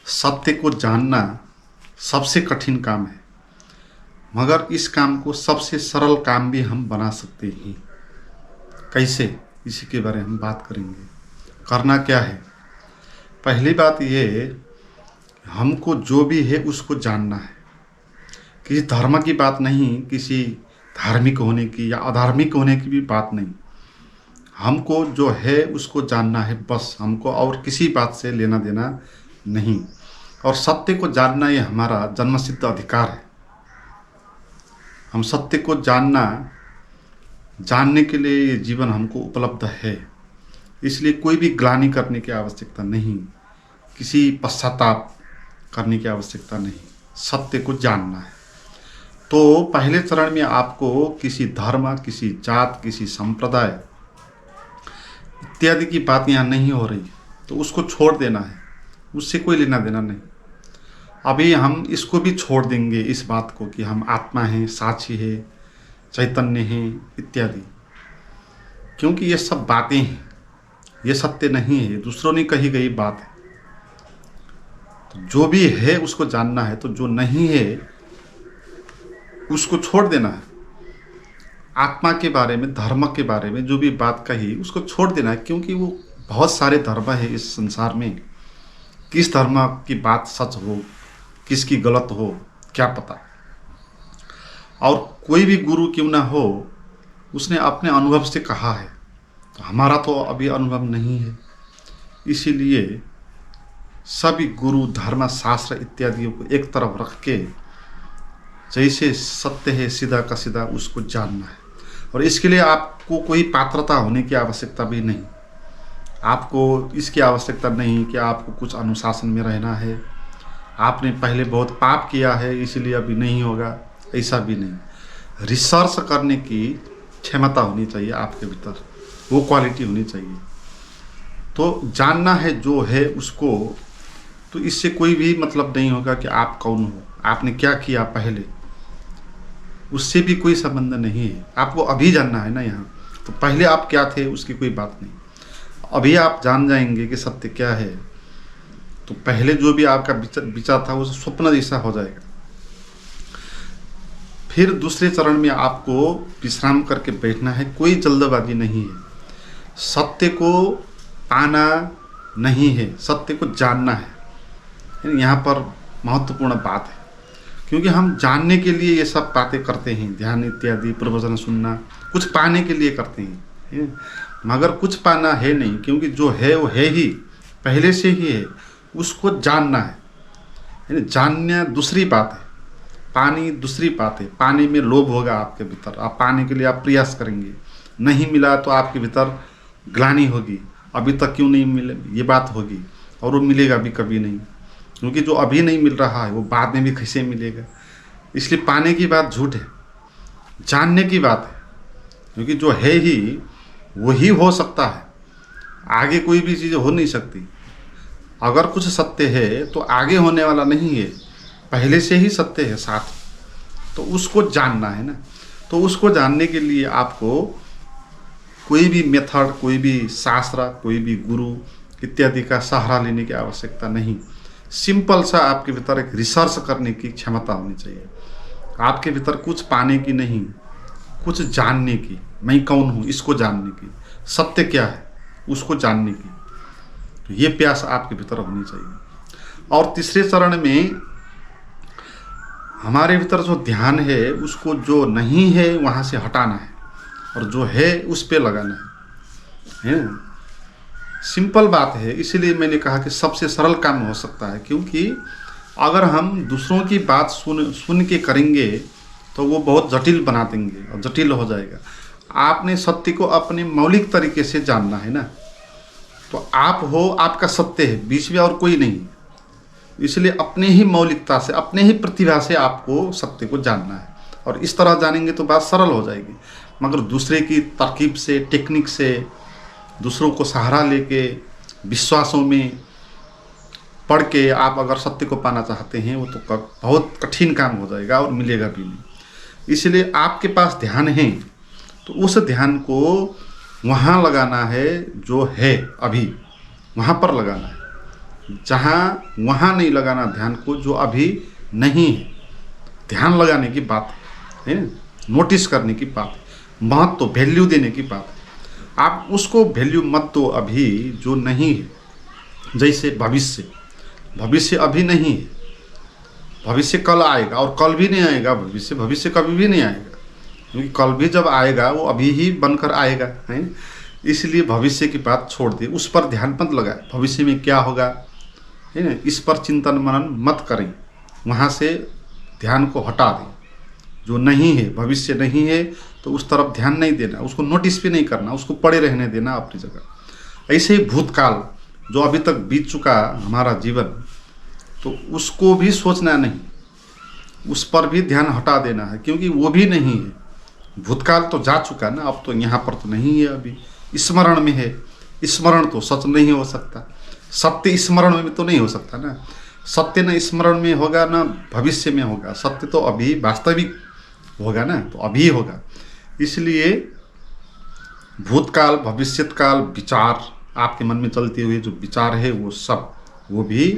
सत्य को जानना सबसे कठिन काम है, मगर इस काम को सबसे सरल काम भी हम बना सकते हैं। कैसे, इसी के बारे में हम बात करेंगे। करना क्या है? पहली बात ये, हमको जो भी है उसको जानना है। किसी धर्म की बात नहीं, किसी धार्मिक होने की या अधार्मिक होने की भी बात नहीं। हमको जो है उसको जानना है बस, हमको और किसी बात से लेना देना नहीं। और सत्य को जानना ये हमारा जन्मसिद्ध अधिकार है। हम सत्य को जानने के लिए ये जीवन हमको उपलब्ध है। इसलिए कोई भी ग्लानि करने की आवश्यकता नहीं, किसी पश्चाताप करने की आवश्यकता नहीं। सत्य को जानना है। तो पहले चरण में आपको किसी धर्म, किसी जात, किसी संप्रदाय इत्यादि की बात यहाँ नहीं हो रही, तो उसको छोड़ देना है, उससे कोई लेना देना नहीं। अभी हम इसको भी छोड़ देंगे, इस बात को कि हम आत्मा हैं, साक्षी है, चैतन्य हैं इत्यादि, क्योंकि ये सब बातें हैं, ये सत्य नहीं है, दूसरों ने कही गई बात है। तो जो भी है उसको जानना है, तो जो नहीं है उसको छोड़ देना है। आत्मा के बारे में, धर्म के बारे में जो भी बात कही उसको छोड़ देना है, क्योंकि वो बहुत सारे धर्म है इस संसार में। किस धर्म की बात सच हो, किसकी गलत हो, क्या पता। और कोई भी गुरु क्यों ना हो, उसने अपने अनुभव से कहा है, तो हमारा तो अभी अनुभव नहीं है। इसीलिए सभी गुरु, धर्म, शास्त्र इत्यादियों को एक तरफ रख के जैसे सत्य है सीधा का सीधा उसको जानना है। और इसके लिए आपको कोई पात्रता होने की आवश्यकता भी नहीं। आपको इसकी आवश्यकता नहीं कि आपको कुछ अनुशासन में रहना है, आपने पहले बहुत पाप किया है इसलिए अभी नहीं होगा, ऐसा भी नहीं। रिसर्च करने की क्षमता होनी चाहिए आपके भीतर, वो क्वालिटी होनी चाहिए। तो जानना है जो है उसको, तो इससे कोई भी मतलब नहीं होगा कि आप कौन हो, आपने क्या किया पहले, उससे भी कोई संबंध नहीं है। आपको अभी जानना है ना यहाँ, तो पहले आप क्या थे उसकी कोई बात नहीं। अभी आप जान जाएंगे कि सत्य क्या है, तो पहले जो भी आपका विचार था वो स्वप्न जैसा हो जाएगा। फिर दूसरे चरण में आपको विश्राम करके बैठना है, कोई जल्दबाजी नहीं है। सत्य को पाना नहीं है, सत्य को जानना है। यहाँ पर महत्वपूर्ण बात है, क्योंकि हम जानने के लिए ये सब बातें करते हैं, ध्यान इत्यादि, प्रवचन सुनना, कुछ पाने के लिए करते हैं, मगर कुछ पाना है नहीं, क्योंकि जो है वो है ही, पहले से ही है, उसको जानना है। जानना दूसरी बात है, पानी दूसरी बात है। पाने में लोभ होगा आपके भीतर, आप पाने के लिए आप प्रयास करेंगे, नहीं मिला तो आपके भीतर ग्लानि होगी, अभी तक क्यों नहीं मिले ये बात होगी, और वो मिलेगा भी कभी नहीं, क्योंकि जो अभी नहीं मिल रहा है वो बाद में भी कैसे मिलेगा। इसलिए पाने की बात झूठ है, जानने की बात है, क्योंकि जो है ही वही हो सकता है, आगे कोई भी चीज़ हो नहीं सकती। अगर कुछ सत्य है तो आगे होने वाला नहीं है, पहले से ही सत्य है साथ, तो उसको जानना है ना। तो उसको जानने के लिए आपको कोई भी मेथड, कोई भी शास्त्र, कोई भी गुरु इत्यादि का सहारा लेने की आवश्यकता नहीं। सिंपल सा आपके भीतर एक रिसर्च करने की क्षमता होनी चाहिए, आपके भीतर कुछ पाने की नहीं, कुछ जानने की, मैं कौन हूँ इसको जानने की, सत्य क्या है उसको जानने की, तो ये प्यास आपके भीतर होनी चाहिए। और तीसरे चरण में हमारे भीतर जो ध्यान है उसको जो नहीं है वहाँ से हटाना है, और जो है उस पर लगाना है। सिंपल बात है, इसीलिए मैंने कहा कि सबसे सरल काम हो सकता है, क्योंकि अगर हम दूसरों की बात सुन के करेंगे तो वो बहुत जटिल बना देंगे और जटिल हो जाएगा। आपने सत्य को अपने मौलिक तरीके से जानना है ना, तो आप हो, आपका सत्य है, बीच में और कोई नहीं। इसलिए अपने ही मौलिकता से, अपने ही प्रतिभा से आपको सत्य को जानना है, और इस तरह जानेंगे तो बात सरल हो जाएगी। मगर दूसरे की तरकीब से, टेक्निक से, दूसरों को सहारा लेके, विश्वासों में पढ़ के आप अगर सत्य को पाना चाहते हैं, वो तो बहुत कठिन काम हो जाएगा और मिलेगा भी नहीं। इसलिए आपके पास ध्यान है तो उस ध्यान को वहाँ लगाना है जो है, अभी वहाँ पर लगाना है। जहाँ वहाँ नहीं लगाना ध्यान को जो अभी नहीं है। ध्यान लगाने की बात है ना, नोटिस करने की बात है, महत्व तो वैल्यू देने की बात है। आप उसको वैल्यू मत दो अभी जो नहीं है। जैसे भविष्य अभी नहीं है, भविष्य कल आएगा और कल भी नहीं आएगा। भविष्य कभी भी नहीं आएगा, क्योंकि कल भी जब आएगा वो अभी ही बनकर आएगा है। इसलिए भविष्य की बात छोड़ दे, उस पर ध्यान मत लगाए। भविष्य में क्या होगा है ना, इस पर चिंतन मनन मत करें, वहाँ से ध्यान को हटा दें। जो नहीं है, भविष्य नहीं है, तो उस तरफ ध्यान नहीं देना, उसको नोटिस भी नहीं करना, उसको पड़े रहने देना अपनी जगह। ऐसे ही भूतकाल जो अभी तक बीत चुका हमारा जीवन, तो उसको भी सोचना नहीं, उस पर भी ध्यान हटा देना है, क्योंकि वो भी नहीं है। भूतकाल तो जा चुका ना, अब तो यहाँ पर तो नहीं है, अभी स्मरण में है। स्मरण तो सच नहीं हो सकता, सत्य स्मरण में तो नहीं हो सकता ना। सत्य न स्मरण में होगा ना भविष्य में होगा, सत्य तो अभी वास्तविक होगा ना, तो अभी होगा। इसलिए भूतकाल भविष्यकाल विचार आपके मन में चलते हुए जो विचार है वो सब, वो भी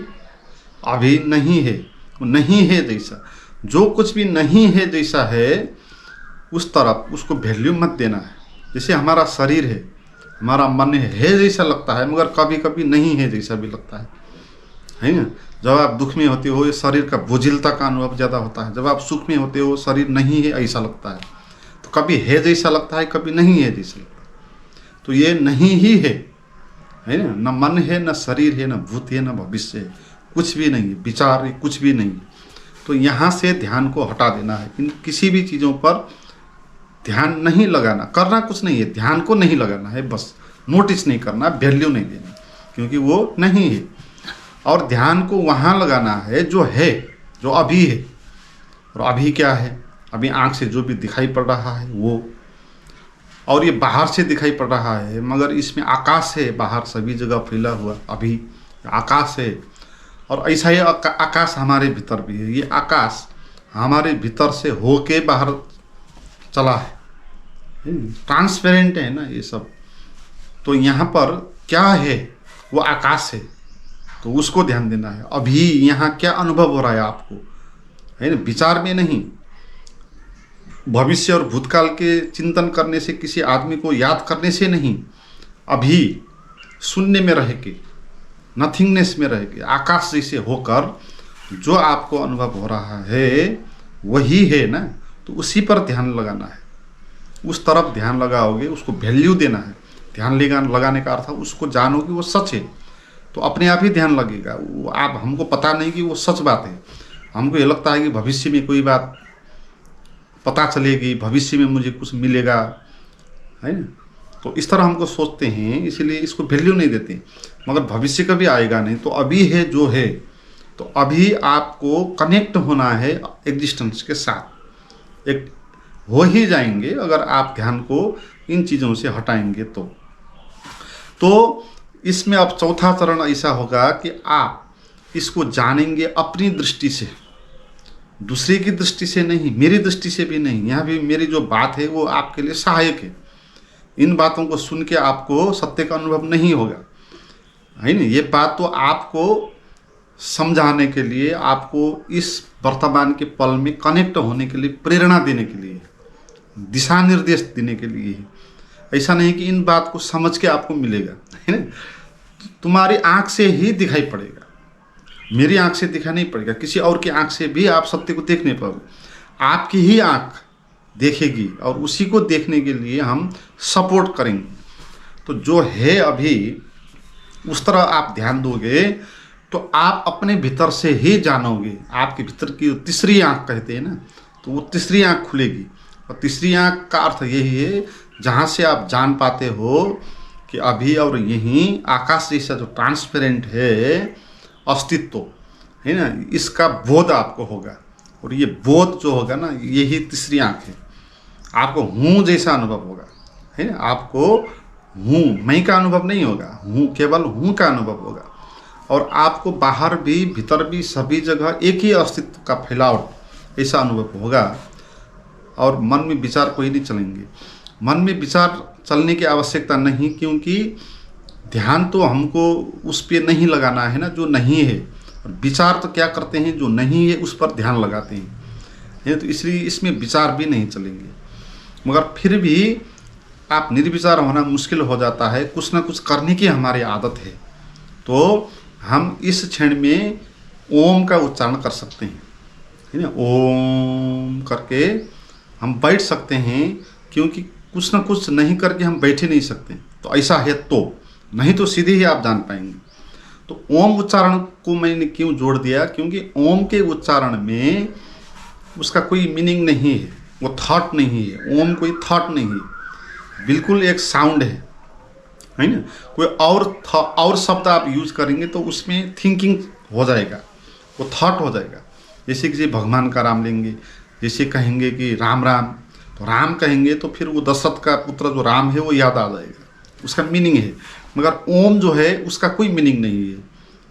अभी नहीं है, वो नहीं है जैसा। जो कुछ भी नहीं है जैसा है, उस तरफ उसको वैल्यू मत देना है। जैसे हमारा शरीर है, हमारा मन है जैसा लगता है, मगर कभी कभी नहीं है जैसा भी लगता है ना। जब आप दुख में होते हो, ये शरीर का बोझिलता का अनुभव ज़्यादा होता है। जब आप सुख में होते हो, शरीर नहीं है ऐसा लगता है। तो कभी है जैसा लगता है, कभी नहीं है जैसा लगता है। तो ये नहीं ही है ना, न मन है, न शरीर है, न भूत है, न भविष्य है, कुछ भी नहीं है, विचार है, कुछ भी नहीं है। तो यहाँ से ध्यान को हटा देना है। इन किसी भी चीज़ों पर ध्यान नहीं लगाना, करना कुछ नहीं है, ध्यान को नहीं लगाना है, बस नोटिस नहीं करना, वैल्यू नहीं देना, क्योंकि वो नहीं है। और ध्यान को वहाँ लगाना है जो है, जो अभी है। और अभी क्या है? अभी आँख से जो भी दिखाई पड़ रहा है वो, और ये बाहर से दिखाई पड़ रहा है, मगर इसमें आकाश है, बाहर सभी जगह फैला हुआ अभी आकाश है। और ऐसा ही आकाश हमारे भीतर भी है। ये आकाश हमारे भीतर से होके बाहर चला है, ट्रांसपेरेंट है ना ये सब। तो यहाँ पर क्या है? वो आकाश है, तो उसको ध्यान देना है। अभी यहाँ क्या अनुभव हो रहा है आपको, है ना, विचार में नहीं। भविष्य और भूतकाल के चिंतन करने से, किसी आदमी को याद करने से नहीं, अभी शून्य में रह के, नथिंगनेस में रह के, आकाश जैसे होकर जो आपको अनुभव हो रहा है वही है ना। तो उसी पर ध्यान लगाना है, उस तरफ ध्यान लगाओगे, उसको वैल्यू देना है। ध्यान लगाने का अर्थ उसको जानो कि वो सच है, तो अपने आप ही ध्यान लगेगा। वो आप, हमको पता नहीं कि वो सच बात है, हमको ये लगता है कि भविष्य में कोई बात पता चलेगी, भविष्य में मुझे कुछ मिलेगा, है ना। तो इस तरह हमको सोचते हैं, इसलिए इसको वैल्यू नहीं देते। मगर भविष्य कभी आएगा नहीं, तो अभी है जो है। तो अभी आपको कनेक्ट होना है एग्जिस्टेंस के साथ, एक हो ही जाएंगे अगर आप ध्यान को इन चीज़ों से हटाएंगे। तो इसमें अब चौथा चरण ऐसा होगा कि आप इसको जानेंगे अपनी दृष्टि से, दूसरे की दृष्टि से नहीं, मेरी दृष्टि से भी नहीं। यहाँ भी मेरी जो बात है वो आपके लिए सहायक है। इन बातों को सुन के आपको सत्य का अनुभव नहीं होगा, है ना। ये बात तो आपको समझाने के लिए, आपको इस वर्तमान के पल में कनेक्ट होने के लिए, प्रेरणा देने के लिए, दिशा निर्देश देने के लिए है। ऐसा नहीं कि इन बात को समझ के आपको मिलेगा, है ना। तुम्हारी आँख से ही दिखाई पड़ेगा, मेरी आँख से दिखाई नहीं पड़ेगा, किसी और की आँख से भी आप सत्य को देख नहीं पाओगे। आपकी ही आँख देखेगी, और उसी को देखने के लिए हम सपोर्ट करेंगे। तो जो है अभी, उस तरह आप ध्यान दोगे तो आप अपने भीतर से ही जानोगे। आपके भीतर की तीसरी आँख कहते हैं ना, तो वो तीसरी आँख खुलेगी। और तीसरी आँख का अर्थ यही है, जहाँ से आप जान पाते हो कि अभी और यहीं आकाश जैसा जो ट्रांसपेरेंट है अस्तित्व, है ना, इसका बोध आपको होगा। और ये बोध जो होगा ना, यही तीसरी आँख है। आपको हूँ जैसा अनुभव होगा, है ना। आपको हूँ, मैं का अनुभव नहीं होगा, हूँ, केवल हूँ का अनुभव होगा। और आपको बाहर भी भीतर भी सभी जगह एक ही अस्तित्व का फैलावट ऐसा अनुभव होगा। और मन में विचार कोई नहीं चलेंगे। मन में विचार चलने की आवश्यकता नहीं, क्योंकि ध्यान तो हमको उस पे नहीं लगाना है ना जो नहीं है, और विचार तो क्या करते हैं, जो नहीं है उस पर ध्यान लगाते हैं। तो इसलिए इसमें विचार भी नहीं चलेंगे। मगर फिर भी आप निर्विचार होना मुश्किल हो जाता है, कुछ ना कुछ करने की हमारी आदत है। तो हम इस क्षण में ओम का उच्चारण कर सकते हैं, है ना। ओम करके हम बैठ सकते हैं, क्योंकि कुछ ना कुछ नहीं करके हम बैठे नहीं सकते। तो ऐसा है, तो नहीं तो सीधे ही आप जान पाएंगे। तो ओम उच्चारण को मैंने क्यों जोड़ दिया, क्योंकि ओम के उच्चारण में उसका कोई मीनिंग नहीं है, वो थॉट नहीं है। ओम कोई थॉट नहीं है, बिल्कुल एक साउंड है ना। कोई और शब्द आप यूज करेंगे तो उसमें थिंकिंग हो जाएगा, वो थॉट हो जाएगा। जैसे कि भगवान का राम लेंगे, जैसे कहेंगे कि राम राम, तो राम कहेंगे तो फिर वो दशरथ का पुत्र जो राम है वो याद आ जाएगा, उसका मीनिंग है। मगर ओम जो है उसका कोई मीनिंग नहीं है,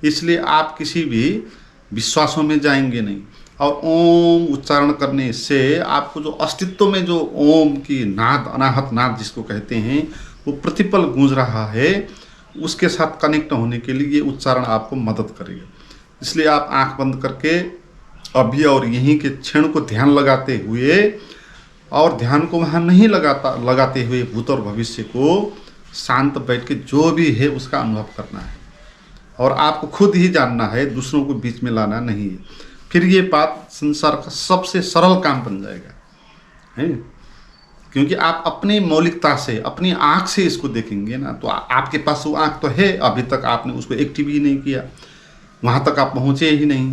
इसलिए आप किसी भी विश्वासों में जाएंगे नहीं। और ओम उच्चारण करने से आपको जो अस्तित्व में जो ओम की नाद, अनाहत नाद जिसको कहते हैं, वो प्रतिपल गूंज रहा है, उसके साथ कनेक्ट होने के लिए ये उच्चारण आपको मदद करेगा। इसलिए आप आंख बंद करके अभी और यहीं के क्षण को ध्यान लगाते हुए, और ध्यान को वहाँ नहीं लगाते हुए भूत और भविष्य को शांत बैठ के जो भी है उसका अनुभव करना है। और आपको खुद ही जानना है, दूसरों को बीच में लाना नहीं है। फिर ये बात संसार का सबसे सरल काम बन जाएगा, है। क्योंकि आप अपनी मौलिकता से, अपनी आँख से इसको देखेंगे ना, तो आपके पास वो आँख तो है, अभी तक आपने उसको एक्टिव ही नहीं किया, वहाँ तक आप पहुँचे ही नहीं।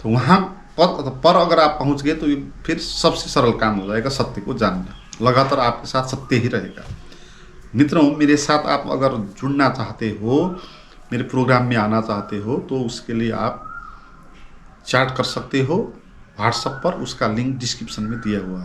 तो वहाँ पर अगर आप पहुँच गए तो फिर सबसे सरल काम हो जाएगा सत्य को जानना। लगातार आपके साथ सत्य ही रहेगा। मित्रों, मेरे साथ आप अगर जुड़ना चाहते हो, मेरे प्रोग्राम में आना चाहते हो, तो उसके लिए आप चैट कर सकते हो व्हाट्सएप पर, उसका लिंक डिस्क्रिप्शन में दिया हुआ है।